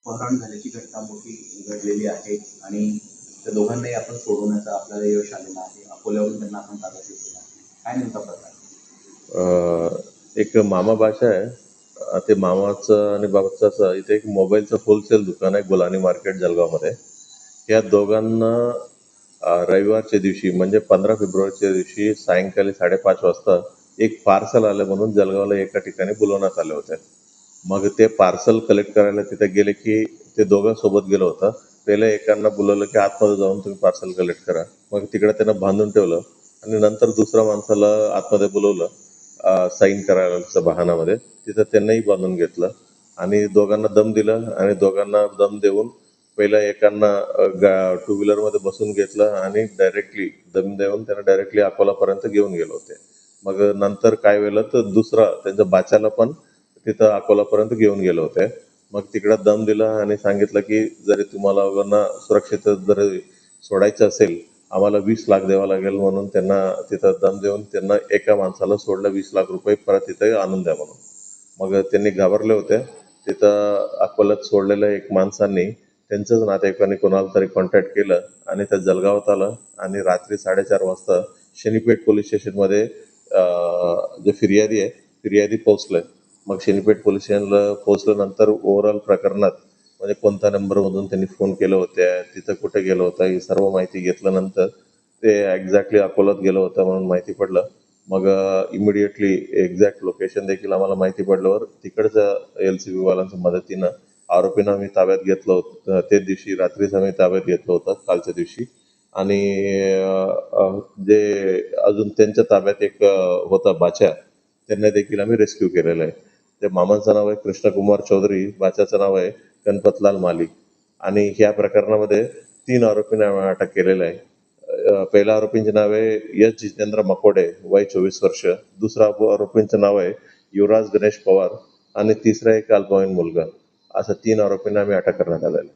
अपहरण झाल्याची घटना मोठी घडलेली आहे आणि त्या दोघांनाही आपण सोडवण्याचं आपल्याला यश आलेलं आहे. अकोल्यावरून त्यांना आपण ताब्यात घेतलेलं आहे. काय नेमका प्रकार? एक मामा भाषा आहे. ते मामाचं आणि बाबाचं इथे एक मोबाईलचं होलसेल दुकान आहे गुलानी मार्केट जळगावमध्ये. या दोघांना रविवारच्या दिवशी म्हणजे 15 फेब्रुवारीच्या दिवशी सायंकाळी 5:30 वाजता एक पार्सल आलं म्हणून जळगावला एका ठिकाणी बोलवण्यात आले होते. मग ते पार्सल कलेक्ट करायला तिथे गेले की ते दोघं सोबत गेलो होतं. पहिले एकांना बोलवलं की आतमध्ये जाऊन तुम्ही पार्सल कलेक्ट करा. मग तिकडे त्यांना बांधून ठेवलं आणि नंतर दुसऱ्या माणसाला आतमध्ये बोलवलं साईन करायला बहाणामध्ये. तिथं त्यांनाही बांधून घेतलं आणि दोघांना दम दिलं आणि दोघांना दम देऊन पहिला एकांना टू व्हीलरमध्ये बसून घेतलं आणि डायरेक्टली दम देऊन त्यांना डायरेक्टली अकोलापर्यंत घेऊन गेले होते. मग नंतर काय वेळेला तर दुसरा त्यांच्या बाच्याला पण तिथं अकोलापर्यंत घेऊन गेले होते. मग तिकडं दम दिला आणि सांगितलं की जरी तुम्हाला वगैरे सुरक्षित जरी सोडायचं असेल आम्हाला 20 लाख द्यावं लागेल म्हणून त्यांना तिथं दम देऊन त्यांना एका माणसाला सोडलं 20 लाख रुपये परत तिथे आणून द्या म्हणून. मग त्यांनी घाबरले होते. तिथं अकोल्यात सोडलेल्या एक माणसांनी त्यांच्याच नातेवाईकांनी कोणाला तरी कॉन्टॅक्ट केलं आणि त्या जळगावात आलं आणि रात्री 4:30 वाजता शनीपेठ पोलीस स्टेशनमध्ये जे फिर्यादी पोहोचले. मग शनीपेठ पोलीस स्टेशनला पोहोचल्यानंतर ओव्हरऑल प्रकरणात म्हणजे कोणत्या नंबरमधून त्यांनी फोन केलं होत्या, तिथं कुठे गेलं होतं ही सर्व माहिती घेतल्यानंतर ते एक्झॅक्टली अकोल्यात गेलं होतं म्हणून माहिती पडलं. मग इमिडिएटली एक्झॅक्ट लोकेशन देखील आम्हाला माहिती पडल्यावर तिकडचं LCB वाल्यांच्या मदतीनं आरोपींना आम्ही ताब्यात घेतलं होतं. ते दिवशी रात्रीच आम्ही ताब्यात घेतलं होतं कालच्या दिवशी. आणि जे अजून त्यांच्या ताब्यात एक होता बाच्या त्यांना देखील आम्ही रेस्क्यू केलेलं आहे. त्या मामाचं नाव आहे कृष्णकुमार चौधरी, बाच्याचं नाव आहे गणपतलाल माली. आणि ह्या प्रकरणामध्ये 3 आरोपींना आम्ही अटक केलेलं आहे. पहिल्या आरोपींचे नाव आहे यश जितेंद्र मकोडे, वय 24 वर्ष. दुसरा आरोपींचं नाव आहे युवराज गणेश पवार आणि तिसरा एक अल्पवयीन मुलगा. अशा 3 आरोपींना आम्ही अटक करण्यात आलेलं आहे.